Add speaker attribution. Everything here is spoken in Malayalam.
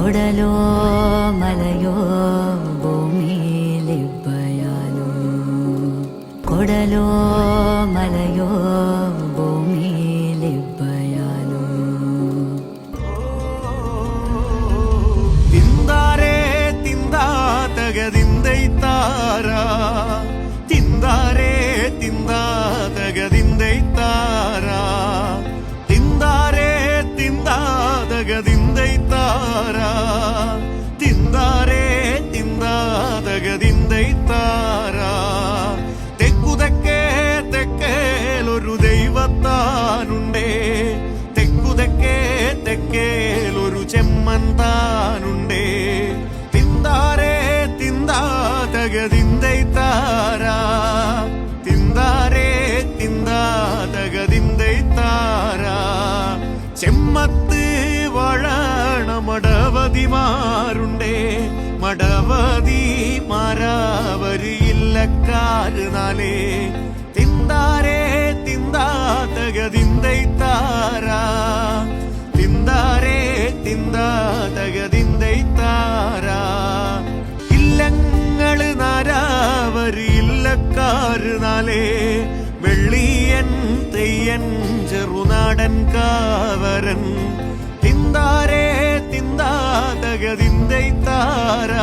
Speaker 1: കൊടലോ മലയോ ഭൂമിയിലിപ്പയാലും കൊടലോ മലയോ ഭൂമിയിലിപ്പയാലും
Speaker 2: തിന്താരേ തിന്താ തകതിന്തൈ താരാ തിന്താരേ തിന്താ തകതിന്തൈ താരാ തിന്താരേ തിന്താ തകതിന്തൈ താരാ തിന്താരേ തിന്താ തകതിന്തൈ താരാ തെക്കുതെക്കേ തെക്കേലൊരു ദൈവത്താനുണ്ടേ തെക്കുതെക്കേ തെക്കേലൊരു ചെമ്മൻ താനുണ്ടേ തിന്താരേ തിന്താ തകതിന്തൈ താരാ തിന്താരേ തിന്താ തകതിന്തൈ താരാ ചെമ്മത്ത് വാഴണ മടവതിമാരുണ്ടേ മടവതിമാരാവരിയില്ലക്കാരുനാലേ തിന്താരേ തിന്താ തകതിന്തൈ താരാ തിന്താരേ തിന്താ തകതിന്തൈ താരാ ഇല്ലങ്ങള് നാരാവരിയില്ലക്കാരുനാലേ വെള്ളിയൻ തെയ്യൻ ചെറുനാടൻ കാവരൻ തിന്താരേ തിന്താ തകതിന്തൈ താരാ